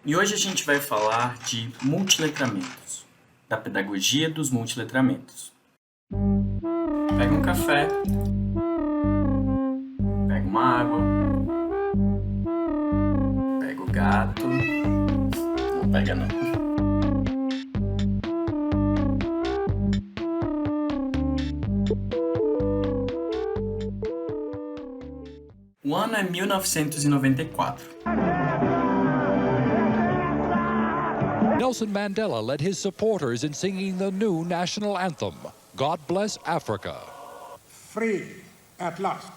E hoje a gente vai falar de multiletramentos, da pedagogia dos multiletramentos. Pega um café, pega uma água, pega o gato, não pega não. O ano é 1994. Nelson Mandela led his supporters in singing the new national anthem, God Bless Africa. Free at last.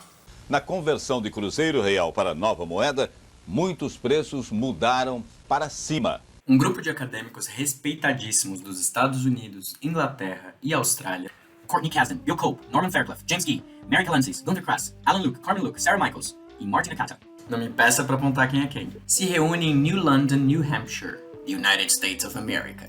Na conversão de Cruzeiro Real para nova moeda, muitos preços mudaram para cima. Um grupo de acadêmicos respeitadíssimos dos Estados Unidos, Inglaterra e Austrália, Courtney Kasdan, Bill Cope, Norman Fairclough, James Gee, Mary Kalensis, Gunther Krass, Alan Luke, Carmen Luke, Sarah Michaels e Martin Nakata, não me peça para apontar quem é quem, se reúnem em New London, New Hampshire, United States of America.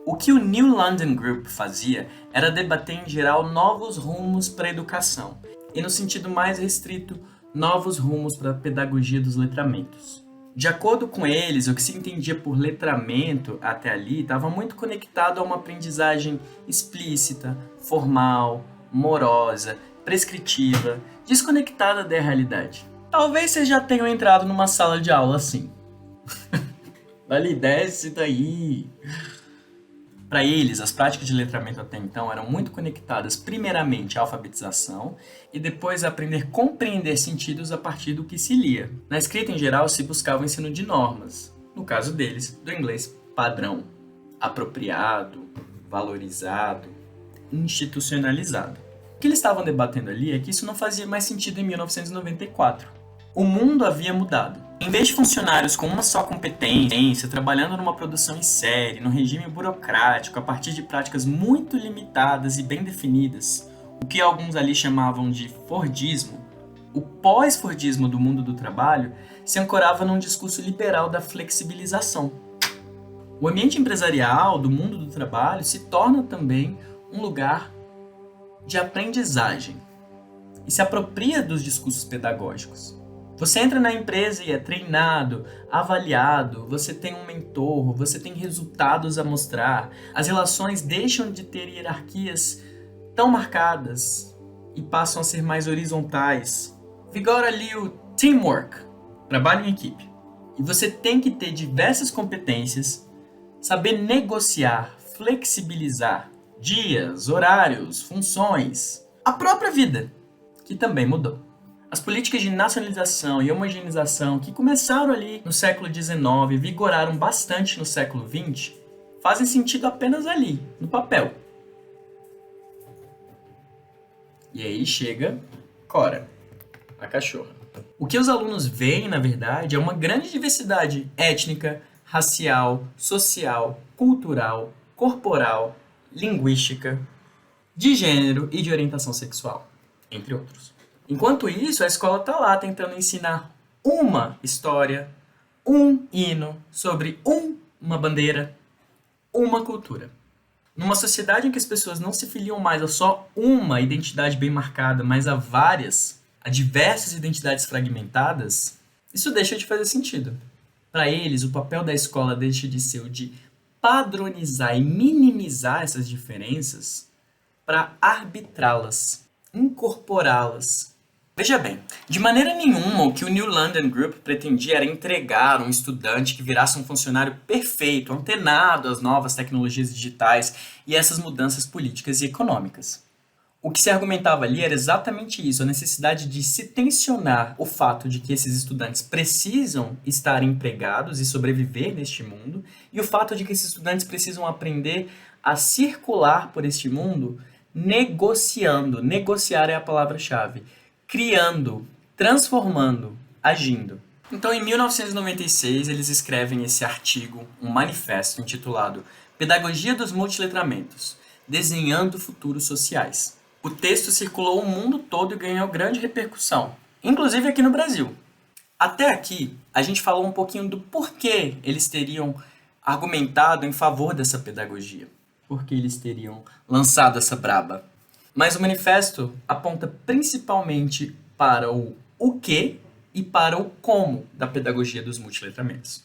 O que o New London Group fazia era debater em geral novos rumos para a educação e, no sentido mais restrito, novos rumos para a pedagogia dos letramentos. De acordo com eles, o que se entendia por letramento até ali estava muito conectado a uma aprendizagem explícita, formal, morosa, prescritiva, desconectada da realidade. Talvez vocês já tenham entrado numa sala de aula assim. Dali, desce daí. Para eles, as práticas de letramento até então eram muito conectadas primeiramente à alfabetização e depois a aprender a compreender sentidos a partir do que se lia. Na escrita em geral se buscava o ensino de normas, no caso deles, do inglês padrão, apropriado, valorizado, institucionalizado. O que eles estavam debatendo ali é que isso não fazia mais sentido em 1994. O mundo havia mudado. Em vez de funcionários com uma só competência, trabalhando numa produção em série, num regime burocrático, a partir de práticas muito limitadas e bem definidas, o que alguns ali chamavam de Fordismo, o pós-Fordismo do mundo do trabalho se ancorava num discurso liberal da flexibilização. O ambiente empresarial do mundo do trabalho se torna também um lugar de aprendizagem e se apropria dos discursos pedagógicos. Você entra na empresa e é treinado, avaliado, você tem um mentor, você tem resultados a mostrar. As relações deixam de ter hierarquias tão marcadas e passam a ser mais horizontais. Vigora ali o teamwork, trabalho em equipe. E você tem que ter diversas competências, saber negociar, flexibilizar dias, horários, funções, a própria vida, que também mudou. As políticas de nacionalização e homogeneização que começaram ali no século XIX e vigoraram bastante no século XX, fazem sentido apenas ali, no papel. E aí chega Cora, a cachorra. O que os alunos veem, na verdade, é uma grande diversidade étnica, racial, social, cultural, corporal, linguística, de gênero e de orientação sexual, entre outros. Enquanto isso, a escola está lá tentando ensinar uma história, um hino sobre uma bandeira, uma cultura. Numa sociedade em que as pessoas não se filiam mais a só uma identidade bem marcada, mas a diversas identidades fragmentadas, isso deixa de fazer sentido. Para eles, o papel da escola deixa de ser o de padronizar e minimizar essas diferenças para arbitrá-las, incorporá-las. Veja bem, de maneira nenhuma o que o New London Group pretendia era entregar um estudante que virasse um funcionário perfeito, antenado às novas tecnologias digitais e essas mudanças políticas e econômicas. O que se argumentava ali era exatamente isso, a necessidade de se tensionar o fato de que esses estudantes precisam estar empregados e sobreviver neste mundo, e o fato de que esses estudantes precisam aprender a circular por este mundo negociando. Negociar é a palavra-chave. Criando, transformando, agindo. Então, em 1996, eles escrevem esse artigo, um manifesto intitulado Pedagogia dos Multiletramentos, Desenhando Futuros Sociais. O texto circulou o mundo todo e ganhou grande repercussão, inclusive aqui no Brasil. Até aqui, a gente falou um pouquinho do porquê eles teriam argumentado em favor dessa pedagogia. Porque eles teriam lançado essa braba. Mas o manifesto aponta principalmente para o que e para o como da pedagogia dos multiletramentos.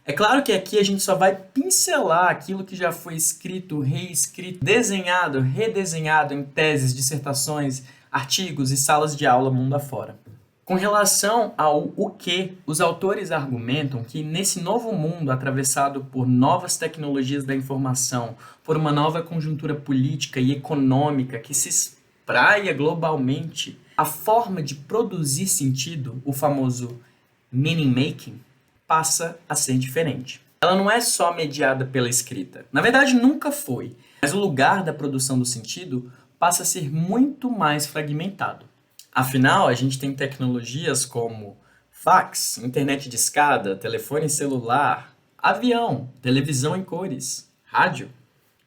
É claro que aqui a gente só vai pincelar aquilo que já foi escrito, reescrito, desenhado, redesenhado em teses, dissertações, artigos e salas de aula mundo afora. Com relação ao o que, os autores argumentam que nesse novo mundo atravessado por novas tecnologias da informação, por uma nova conjuntura política e econômica que se espraia globalmente, a forma de produzir sentido, o famoso meaning making, passa a ser diferente. Ela não é só mediada pela escrita. Na verdade, nunca foi. Mas o lugar da produção do sentido passa a ser muito mais fragmentado. Afinal, a gente tem tecnologias como fax, internet discada, telefone celular, avião, televisão em cores, rádio.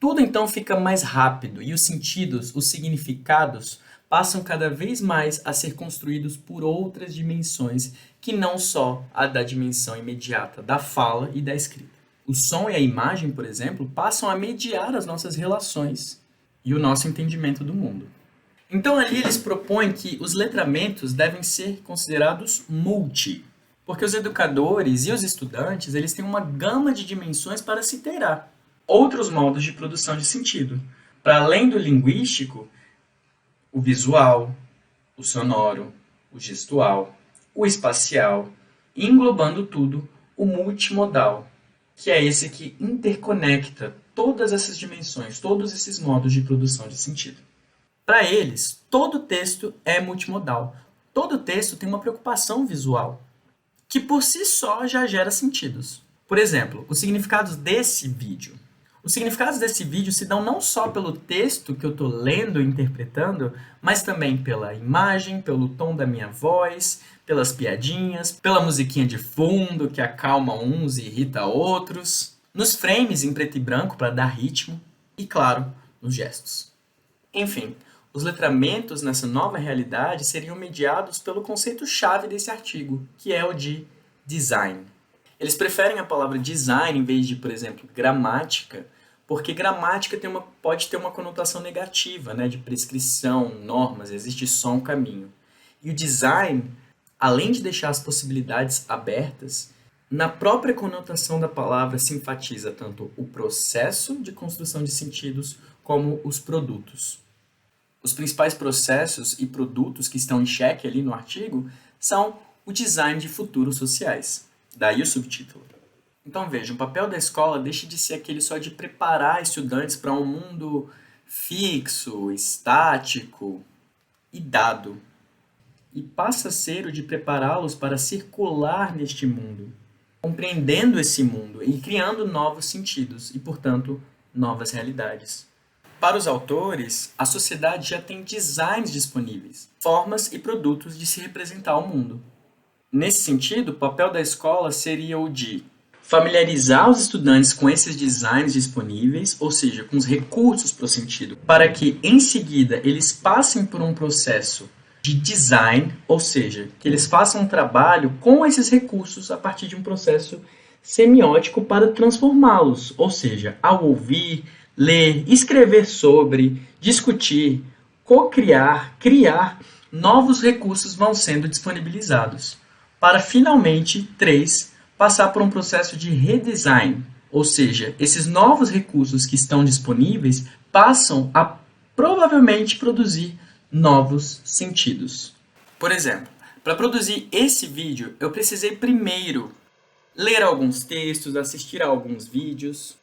Tudo então fica mais rápido e os sentidos, os significados, passam cada vez mais a ser construídos por outras dimensões que não só a da dimensão imediata da fala e da escrita. O som e a imagem, por exemplo, passam a mediar as nossas relações e o nosso entendimento do mundo. Então ali eles propõem que os letramentos devem ser considerados multi, porque os educadores e os estudantes eles têm uma gama de dimensões para se inteirar. Outros modos de produção de sentido. Para além do linguístico, o visual, o sonoro, o gestual, o espacial, e englobando tudo, o multimodal, que é esse que interconecta todas essas dimensões, todos esses modos de produção de sentido. Para eles, todo texto é multimodal. Todo texto tem uma preocupação visual, que por si só já gera sentidos. Por exemplo, os significados desse vídeo. Os significados desse vídeo se dão não só pelo texto que eu estou lendo e interpretando, mas também pela imagem, pelo tom da minha voz, pelas piadinhas, pela musiquinha de fundo que acalma uns e irrita outros, nos frames em preto e branco para dar ritmo e, claro, nos gestos. Enfim, os letramentos nessa nova realidade seriam mediados pelo conceito-chave desse artigo, que é o de design. Eles preferem a palavra design em vez de, por exemplo, gramática, porque gramática pode ter uma conotação negativa, né, de prescrição, normas, existe só um caminho. E o design, além de deixar as possibilidades abertas, na própria conotação da palavra se enfatiza tanto o processo de construção de sentidos como os produtos. Os principais processos e produtos que estão em xeque ali no artigo são o design de futuros sociais. Daí o subtítulo. Então veja, o papel da escola deixa de ser aquele só de preparar estudantes para um mundo fixo, estático e dado. E passa a ser o de prepará-los para circular neste mundo, compreendendo esse mundo e criando novos sentidos e, portanto, novas realidades. Para os autores, a sociedade já tem designs disponíveis, formas e produtos de se representar o mundo. Nesse sentido, o papel da escola seria o de familiarizar os estudantes com esses designs disponíveis, ou seja, com os recursos para o sentido, para que, em seguida, eles passem por um processo de design, ou seja, que eles façam um trabalho com esses recursos a partir de um processo semiótico para transformá-los, ou seja, ao ouvir, ler, escrever sobre, discutir, co-criar, criar, novos recursos vão sendo disponibilizados, para finalmente, 3, passar por um processo de redesign, ou seja, esses novos recursos que estão disponíveis passam a provavelmente produzir novos sentidos. Por exemplo, para produzir esse vídeo, eu precisei primeiro ler alguns textos, assistir a alguns vídeos.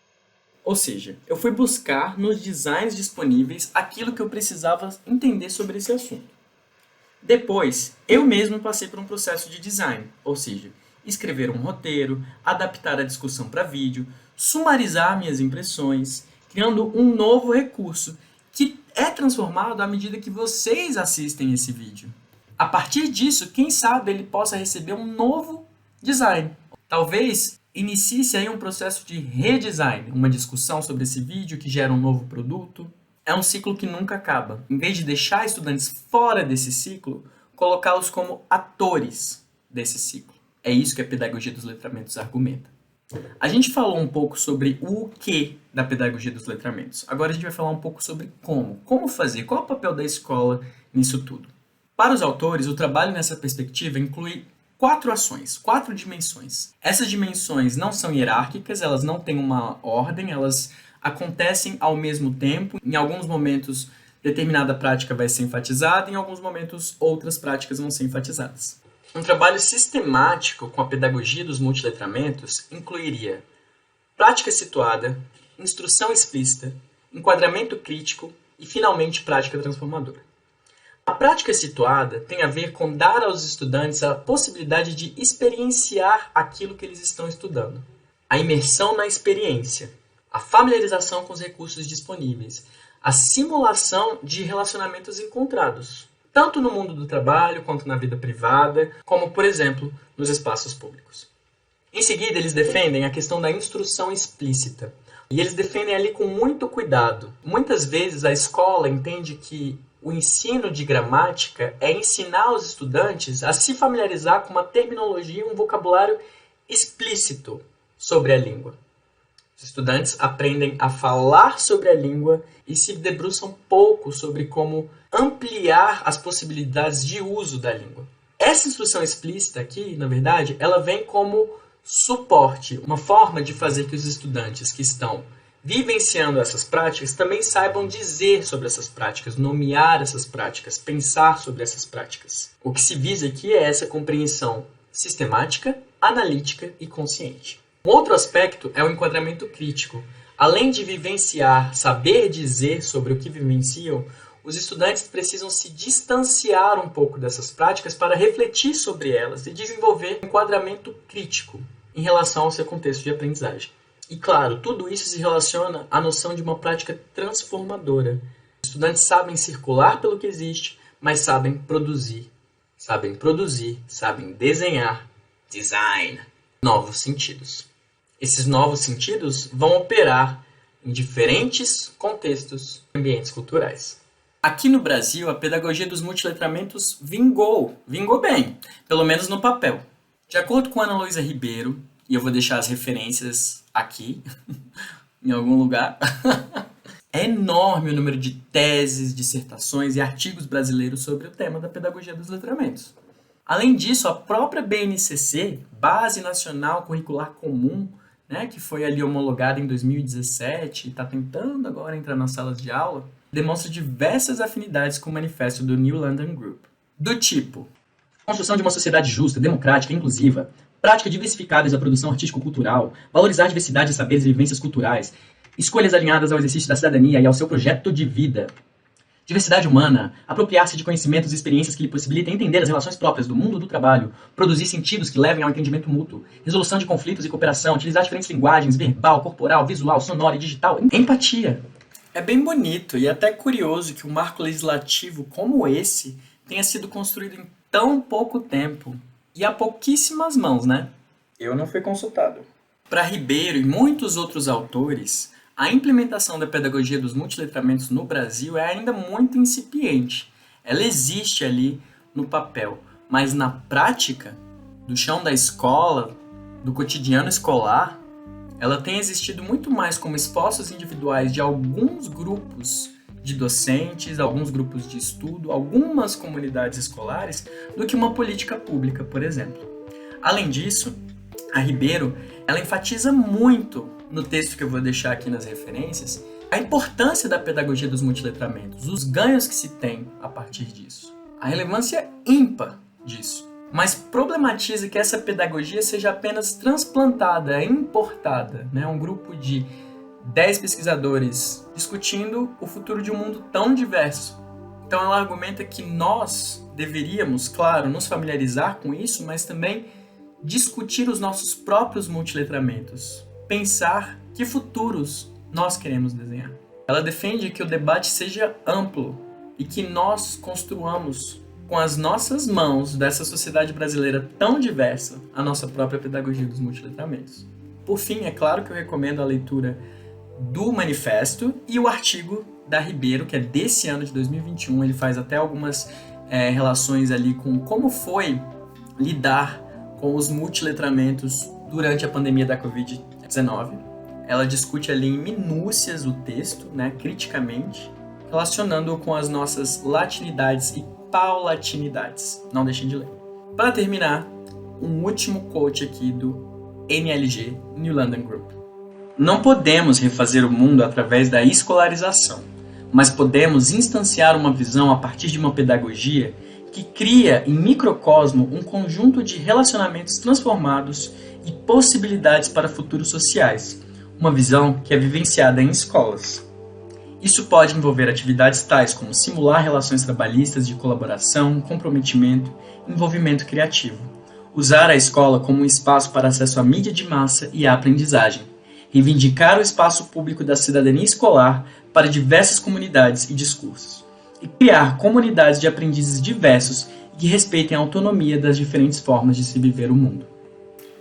Ou seja, eu fui buscar nos designs disponíveis aquilo que eu precisava entender sobre esse assunto. Depois, eu mesmo passei por um processo de design, ou seja, escrever um roteiro, adaptar a discussão para vídeo, sumarizar minhas impressões, criando um novo recurso que é transformado à medida que vocês assistem esse vídeo. A partir disso, quem sabe ele possa receber um novo design. Talvez inicie-se aí um processo de redesign, uma discussão sobre esse vídeo que gera um novo produto. É um ciclo que nunca acaba. Em vez de deixar estudantes fora desse ciclo, colocá-los como atores desse ciclo. É isso que a pedagogia dos letramentos argumenta. A gente falou um pouco sobre o que da pedagogia dos letramentos. Agora a gente vai falar um pouco sobre como. Como fazer, qual é o papel da escola nisso tudo. Para os autores, o trabalho nessa perspectiva inclui 4 ações, 4 dimensões. Essas dimensões não são hierárquicas, elas não têm uma ordem, elas acontecem ao mesmo tempo. Em alguns momentos, determinada prática vai ser enfatizada, em alguns momentos, outras práticas vão ser enfatizadas. Um trabalho sistemático com a pedagogia dos multiletramentos incluiria prática situada, instrução explícita, enquadramento crítico e, finalmente, prática transformadora. A prática situada tem a ver com dar aos estudantes a possibilidade de experienciar aquilo que eles estão estudando. A imersão na experiência, a familiarização com os recursos disponíveis, a simulação de relacionamentos encontrados, tanto no mundo do trabalho quanto na vida privada, como, por exemplo, nos espaços públicos. Em seguida, eles defendem a questão da instrução explícita. E eles defendem ali com muito cuidado. Muitas vezes a escola entende que o ensino de gramática é ensinar os estudantes a se familiarizar com uma terminologia e um vocabulário explícito sobre a língua. Os estudantes aprendem a falar sobre a língua e se debruçam pouco sobre como ampliar as possibilidades de uso da língua. Essa instrução explícita aqui, na verdade, ela vem como suporte, uma forma de fazer que os estudantes que estão vivenciando essas práticas também saibam dizer sobre essas práticas, nomear essas práticas, pensar sobre essas práticas. O que se visa aqui é essa compreensão sistemática, analítica e consciente. Um outro aspecto é o enquadramento crítico. Além de vivenciar, saber dizer sobre o que vivenciam, os estudantes precisam se distanciar um pouco dessas práticas para refletir sobre elas e desenvolver um enquadramento crítico em relação ao seu contexto de aprendizagem. E claro, tudo isso se relaciona à noção de uma prática transformadora. Os estudantes sabem circular pelo que existe, mas sabem produzir, sabem desenhar, design, novos sentidos. Esses novos sentidos vão operar em diferentes contextos e ambientes culturais. Aqui no Brasil, a pedagogia dos multiletramentos vingou bem, pelo menos no papel. De acordo com Ana Luísa Ribeiro, e eu vou deixar as referências aqui, em algum lugar, é enorme o número de teses, dissertações e artigos brasileiros sobre o tema da pedagogia dos letramentos. Além disso, a própria BNCC, Base Nacional Curricular Comum, né, que foi ali homologada em 2017 e está tentando agora entrar nas salas de aula, demonstra diversas afinidades com o manifesto do New London Group. Do tipo, construção de uma sociedade justa, democrática e inclusiva, prática diversificada da produção artístico-cultural, valorizar a diversidade de saberes e vivências culturais, escolhas alinhadas ao exercício da cidadania e ao seu projeto de vida, diversidade humana, apropriar-se de conhecimentos e experiências que lhe possibilitem entender as relações próprias do mundo do trabalho, produzir sentidos que levem ao entendimento mútuo, resolução de conflitos e cooperação, utilizar diferentes linguagens, verbal, corporal, visual, sonora e digital, empatia. É bem bonito e até curioso que um marco legislativo como esse tenha sido construído em tão pouco tempo e há pouquíssimas mãos, né? Eu não fui consultado. Para Ribeiro e muitos outros autores, a implementação da pedagogia dos multiletramentos no Brasil é ainda muito incipiente. Ela existe ali no papel, mas na prática, do chão da escola, do cotidiano escolar, ela tem existido muito mais como esforços individuais de alguns grupos de docentes, alguns grupos de estudo, algumas comunidades escolares, do que uma política pública, por exemplo. Além disso, a Ribeiro, ela enfatiza muito, no texto que eu vou deixar aqui nas referências, a importância da pedagogia dos multiletramentos, os ganhos que se tem a partir disso, a relevância ímpar disso, mas problematiza que essa pedagogia seja apenas transplantada, importada, né? Um grupo de 10 pesquisadores discutindo o futuro de um mundo tão diverso. Então ela argumenta que nós deveríamos, claro, nos familiarizar com isso, mas também discutir os nossos próprios multiletramentos, pensar que futuros nós queremos desenhar. Ela defende que o debate seja amplo e que nós construamos com as nossas mãos dessa sociedade brasileira tão diversa a nossa própria pedagogia dos multiletramentos. Por fim, é claro que eu recomendo a leitura do manifesto e o artigo da Ribeiro, que é desse ano de 2021. Ele faz até algumas relações ali com como foi lidar com os multiletramentos durante a pandemia da Covid-19. Ela discute ali em minúcias o texto, né, criticamente, relacionando-o com as nossas latinidades e paulatinidades. Não deixem de ler. Para terminar, um último quote aqui do NLG, New London Group. Não podemos refazer o mundo através da escolarização, mas podemos instanciar uma visão a partir de uma pedagogia que cria em microcosmo um conjunto de relacionamentos transformados e possibilidades para futuros sociais, uma visão que é vivenciada em escolas. Isso pode envolver atividades tais como simular relações trabalhistas de colaboração, comprometimento, envolvimento criativo, usar a escola como um espaço para acesso à mídia de massa e à aprendizagem, reivindicar o espaço público da cidadania escolar para diversas comunidades e discursos, e criar comunidades de aprendizes diversos e que respeitem a autonomia das diferentes formas de se viver o mundo.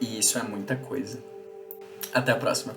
E isso é muita coisa. Até a próxima.